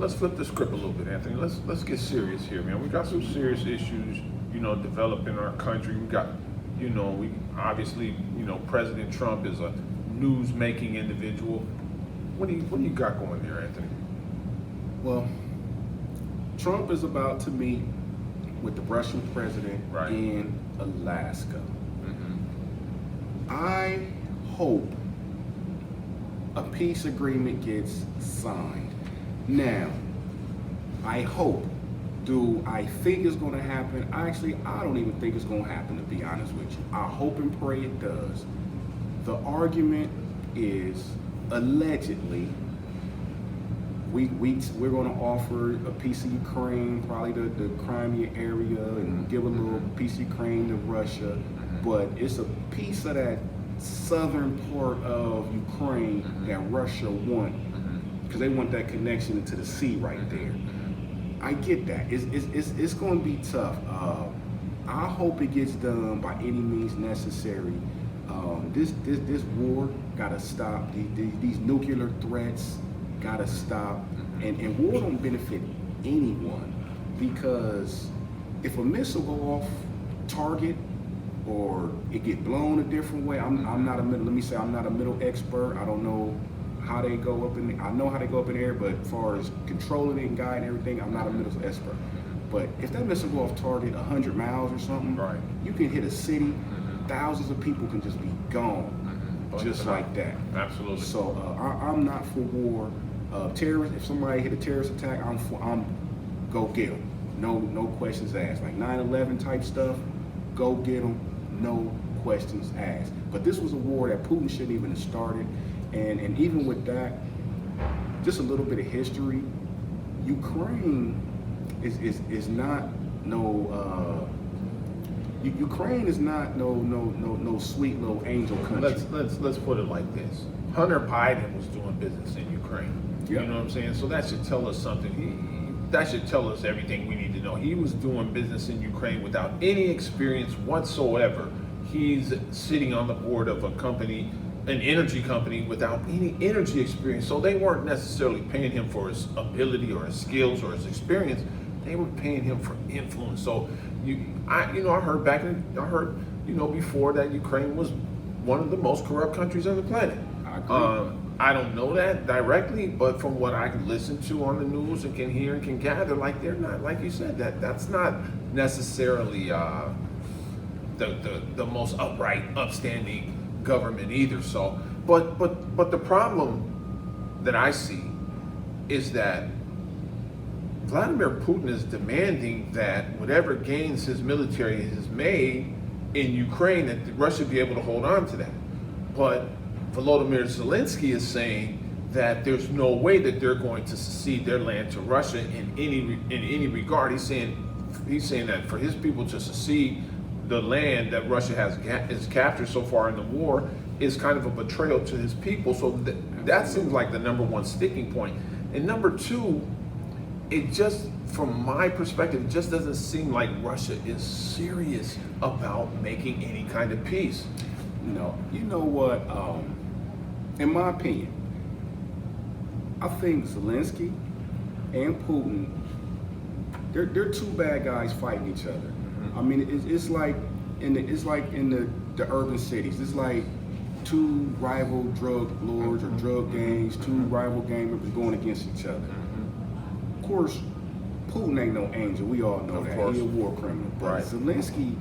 Let's flip the script a little bit, Anthony. Let's get serious here, man. We got some serious issues, developed in our country. We got, we obviously, President Trump is a news-making individual. What do you got going there, Anthony? Well, Trump is about to meet with the Russian president Right. in Alaska. Mm-hmm. I hope a peace agreement gets signed. Now, I hope. Do I think it's going to happen? Actually, I don't even think it's going to happen, to be honest with you. I hope and pray it does. The argument is allegedly we're going to offer a piece of Ukraine, probably the Crimea area, and give a little piece of Ukraine to Russia. But it's a piece of that southern part of Ukraine that Russia want, because they want that connection into the sea right there. I get that. It's going to be tough. I hope it gets done by any means necessary. This war gotta stop. These nuclear threats gotta stop. And war don't benefit anyone, because if a missile go off target or it get blown a different way, I'm not a middle. Let me say I'm not a middle expert. I don't know how they go up in. I know how they go up in the air, but as far as controlling it and guiding everything, I'm not a middle expert. But if that missile go off target 100 miles or something, Right. you can hit a city. Thousands of people can just be gone, just like that. Absolutely. So I'm not for war. Terrorists. If somebody hit a terrorist attack, I'm go get them. No questions asked. Like 9/11 type stuff, go get them. No questions asked. But this was a war that Putin shouldn't even have started. And even with that, just a little bit of history. Ukraine is not no. Ukraine is not no sweet little angel country. Let's put it like this. Hunter Biden was doing business in Ukraine. Yep. You know what I'm saying? So that should tell us something. That should tell us everything we need to know. He was doing business in Ukraine without any experience whatsoever. He's sitting on the board of a company, an energy company, without any energy experience. So they weren't necessarily paying him for his ability or his skills or his experience. They were paying him for influence. So I heard before that Ukraine was one of the most corrupt countries on the planet. I agree. I don't know that directly, but from what I can listen to on the news and can hear and can gather, like they're not, like you said, that's not necessarily the most upright, upstanding government either. So, but the problem that I see is that Vladimir Putin is demanding that whatever gains his military has made in Ukraine, that Russia be able to hold on to that. But Volodymyr Zelensky is saying that there's no way that they're going to cede their land to Russia in any regard. He's saying that for his people to secede the land that Russia has captured so far in the war is kind of a betrayal to his people. So that seems like the number one sticking point. And number two, it just, from my perspective, it just doesn't seem like Russia is serious about making any kind of peace. You know what? In my opinion, I think Zelensky and Putin, they're two bad guys fighting each other. I mean, it's like in the urban cities. It's like two rival drug lords or drug gangs, two rival gang members going against each other. Of course, Putin ain't no angel. We all know that. He's a war criminal. But Right. Zelensky,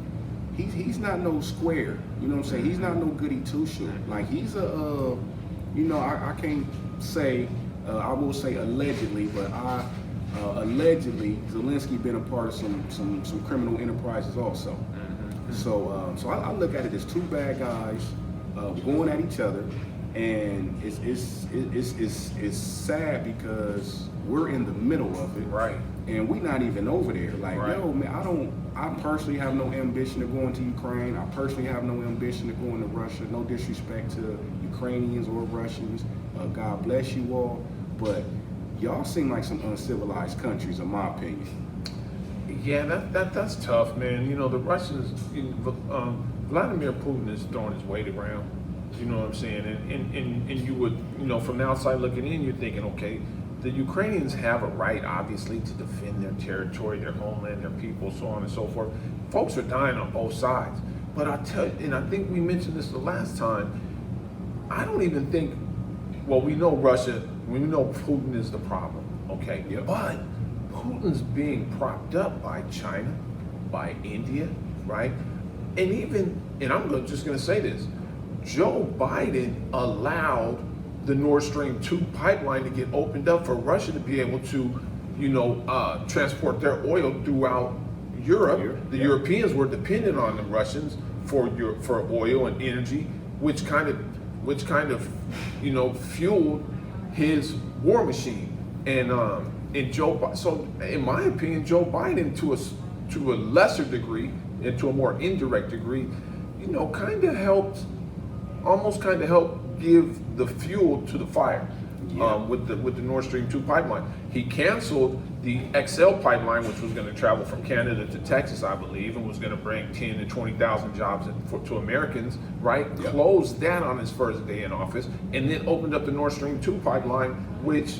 he's not no square. You know what I'm saying? He's not no goody two shoe. Like he's a, I can't say. I will say allegedly, but allegedly Zelensky been a part of some criminal enterprises also. So I look at it as two bad guys going at each other, and it's sad because we're in the middle of it, Right. and we're not even over there. Like, Right. yo, man, I personally have no ambition to go into Ukraine. I personally have no ambition to go into Russia. No disrespect to Ukrainians or Russians. God bless you all, but y'all seem like some uncivilized countries, in my opinion. Yeah, that's tough, man. The Russians, Vladimir Putin is throwing his weight around. You know what I'm saying? And you would, from the outside looking in, you're thinking, okay, the Ukrainians have a right, obviously, to defend their territory, their homeland, their people, so on and so forth. Folks are dying on both sides. But I tell you, and I think we mentioned this the last time, I don't even think, well, we know Russia, we know Putin is the problem, okay? Yep. But Putin's being propped up by China, by India, right? And even, and just gonna say this, Joe Biden allowed the Nord Stream 2 pipeline to get opened up for Russia to be able to, transport their oil throughout Europe. The Europeans were dependent on the Russians for oil and energy, which kind of fueled his war machine. And so in my opinion, Joe Biden to a lesser degree and to a more indirect degree, almost kind of helped give the fuel to the fire. With the Nord Stream 2 pipeline. He canceled the XL pipeline, which was going to travel from Canada to Texas, I believe, and was going to bring 10 to 20,000 jobs to Americans, right? Yep. Closed that on his first day in office, and then opened up the Nord Stream 2 pipeline, which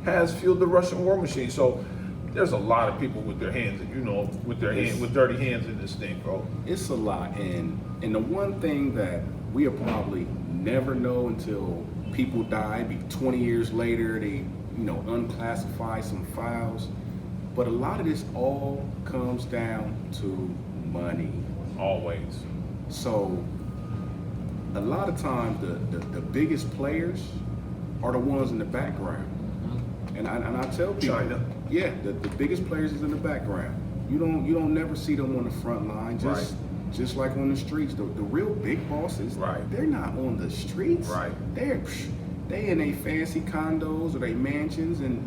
has fueled the Russian war machine. So there's a lot of people with their hands, with dirty hands in this thing, bro. It's a lot, and the one thing that we'll probably never know until people die, be 20 years later, they unclassify some files. But a lot of this all comes down to money. Always. So a lot of times the biggest players are the ones in the background. And I tell people, China. Yeah, the biggest players is in the background. You don't never see them on the front line. Just like on the streets, the real big bosses, Right. They're not on the streets. Right. They in their fancy condos or their mansions and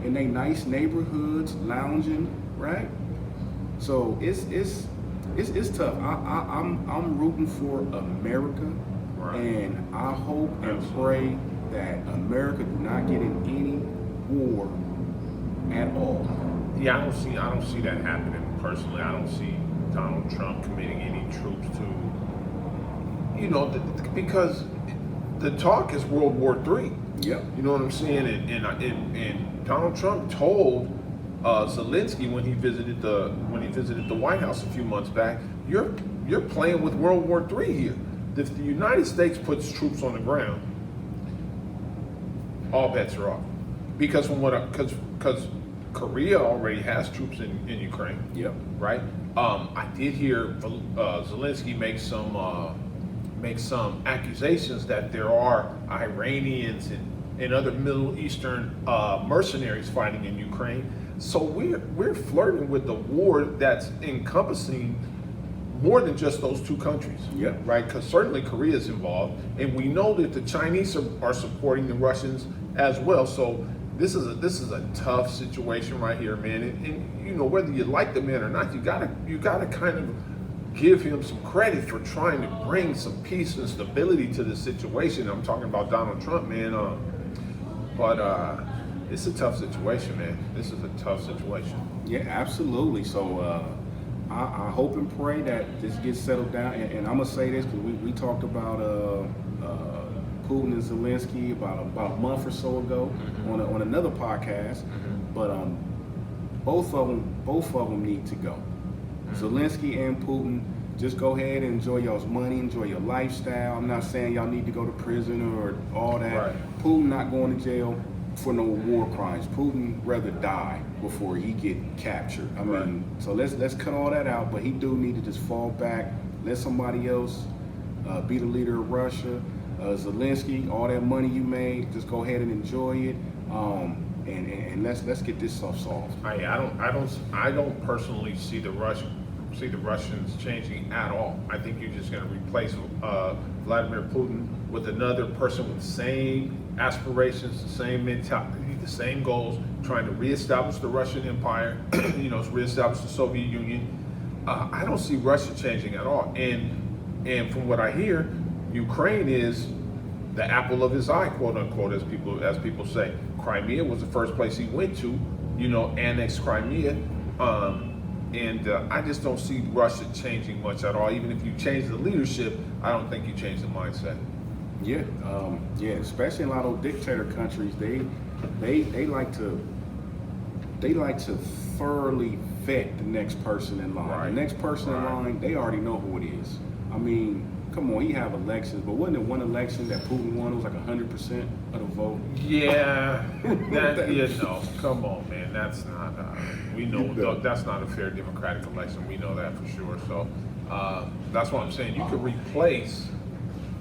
in their nice neighborhoods, lounging, right? So it's tough. I'm rooting for America, Right. and I hope and pray that America do not get in any war at all. Yeah, I don't see that happening personally. I don't see Donald Trump committing any troops to, because the talk is World War III. Yep. You know what I'm saying? And Donald Trump told Zelensky when he visited the White House a few months back, you're playing with World War III here. If the United States puts troops on the ground, all bets are off. Because because Korea already has troops in Ukraine. Yep. Right. I did hear Zelensky make some accusations that there are Iranians and other Middle Eastern mercenaries fighting in Ukraine. So we're flirting with the war that's encompassing more than just those two countries. Yep. Right. Because certainly Korea is involved, and we know that the Chinese are supporting the Russians as well. So this is a tough situation right here, man. And whether you like the man or not, you gotta kind of give him some credit for trying to bring some peace and stability to the situation. I'm talking about Donald Trump, man. But it's a tough situation, man. This is a tough situation. Yeah, absolutely. So I hope and pray that this gets settled down. And I'm gonna say this because we talked about Putin and Zelensky about a month or so ago on another podcast. But both of them need to go. Zelensky and Putin, just go ahead and enjoy y'all's money, enjoy your lifestyle. I'm not saying y'all need to go to prison or all that. Right. Putin not going to jail for no war crimes. Putin rather die before he get captured. I mean, so let's cut all that out. But he do need to just fall back, let somebody else be the leader of Russia. Zelensky, all that money you made, just go ahead and enjoy it. And let's get this stuff solved. I don't personally see the Russians changing at all. I think you're just going to replace Vladimir Putin with another person with the same aspirations, the same mentality, the same goals, trying to reestablish the Russian Empire, reestablish the Soviet Union. I don't see Russia changing at all. And from what I hear, Ukraine is the apple of his eye, quote unquote, as people say. Crimea was the first place he went to, annexed Crimea. And I just don't see Russia changing much at all. Even if you change the leadership, I don't think you change the mindset. Yeah, especially in a lot of those dictator countries, they like to thoroughly vet the next person in line. Right. The next person in line, they already know who it is. I mean, come on, you have elections, but wasn't it one election that Putin won? It was like 100% of the vote. Yeah, no, come on, man. That's not. We know that's not a fair democratic election. We know that for sure. So that's what I'm saying. You could replace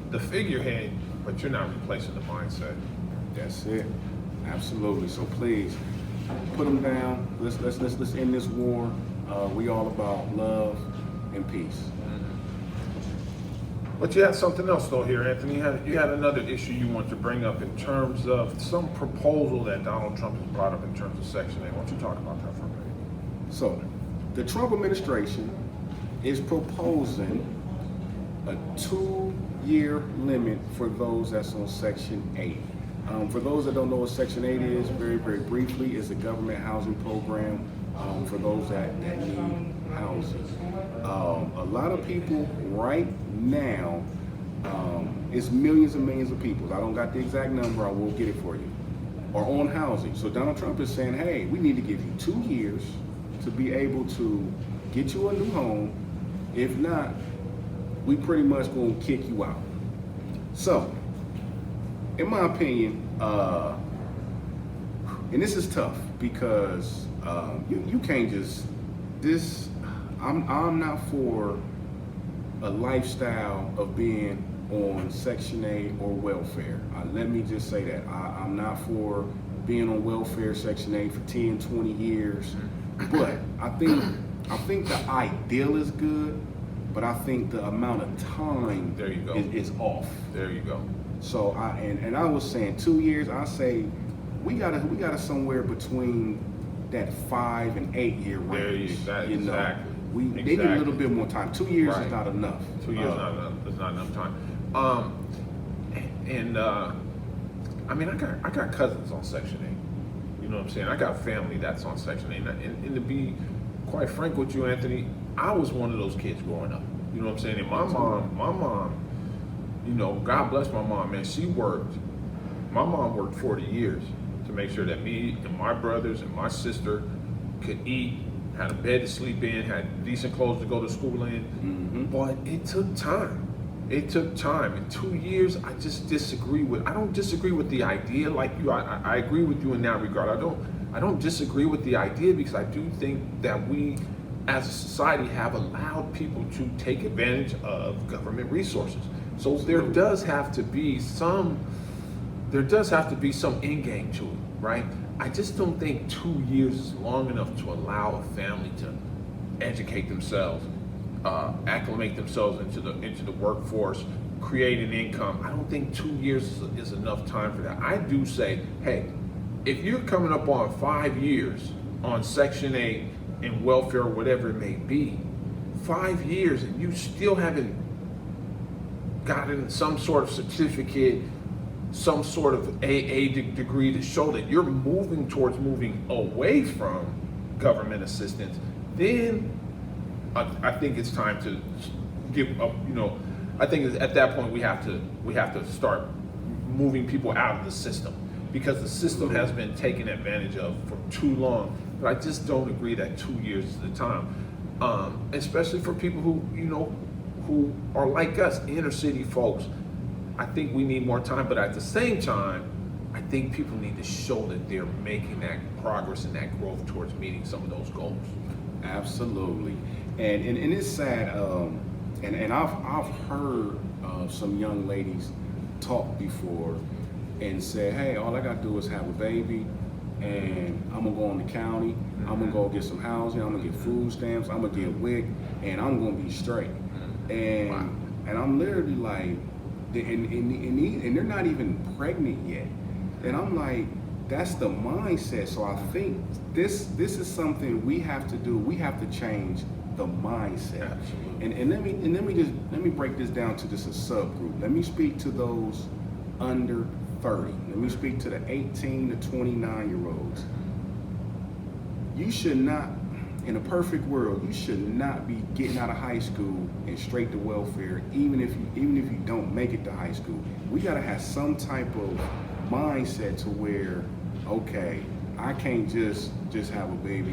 the figurehead, but you're not replacing the mindset. That's it. Absolutely. So please put them down. Let's end this war. We all about love and peace. But you had something else though here, Anthony. You had another issue you want to bring up in terms of some proposal that Donald Trump has brought up in terms of Section 8. Why don't you talk about that for a minute? So, the Trump administration is proposing a 2-year limit for those that's on Section 8. For those that don't know what Section 8 is, very, very briefly, is a government housing program for those that need housing. A lot of people right now, it's millions and millions of people. I don't got the exact number, I will get it for you, are on housing. So Donald Trump is saying, hey, we need to give you 2 years to be able to get you a new home. If not, we pretty much gonna kick you out. So, in my opinion, and this is tough because you can't just I'm not for a lifestyle of being on Section 8 or welfare. Let me just say that I'm not for being on welfare Section 8 for 10, 20 years. But I think the ideal is good, but I think the amount of time There you go. is off. There you go. So I was saying 2 years. I say we gotta somewhere between that 5 and 8 year range. Exactly. They need a little bit more time. 2 years Right. is not enough. 2 years not enough. It's not enough time. I mean, I got cousins on Section 8. You know what I'm saying? I got family that's on Section 8. And to be quite frank with you, Anthony, I was one of those kids growing up. You know what I'm saying? And my mom, you know, God bless my mom, man. My mom worked 40 years to make sure that me and my brothers and my sister could eat, had a bed to sleep in, had decent clothes to go to school in. Mm-hmm. But it took time. It took time. In 2 years, I just disagree with. I don't disagree with the idea like you. I agree with you in that regard. I don't disagree with the idea because I do think that we, as a society, have allowed people to take advantage of government resources. So there does have to be some end game to it, right? I just don't think 2 years is long enough to allow a family to educate themselves, acclimate themselves into the workforce, create an income. I don't think 2 years is enough time for that. I do say, hey, if you're coming up on 5 years on Section 8 and welfare or whatever it may be, 5 years and you still haven't gotten some sort of certificate, some sort of AA degree to show that you're moving away from government assistance, then I think it's time to give up. You know, I think at that point we have to start moving people out of the system because the system has been taken advantage of for too long. But I just don't agree that 2 years is the time, especially for people who are like us, inner city folks. I think we need more time, but at the same time, I think people need to show that they're making that progress and that growth towards meeting some of those goals. Absolutely, and it's sad. And I've heard some young ladies talk before and say, hey, all I gotta do is have a baby, and I'm gonna go on the county. I'm gonna go get some housing. I'm gonna get food stamps. I'm gonna get WIC, and I'm gonna be straight. And Wow. and I'm literally like. And they're not even pregnant yet, and I'm like, that's the mindset. So I think this is something we have to do. We have to change the mindset. Absolutely. And let me break this down to just a subgroup. Let me speak to those under 30. Let me speak to the 18 to 29-year-olds. You should not, in a perfect world, you should not be getting out of high school and straight to welfare, even if you don't make it to high school. We gotta have some type of mindset to where okay, I can't just have a baby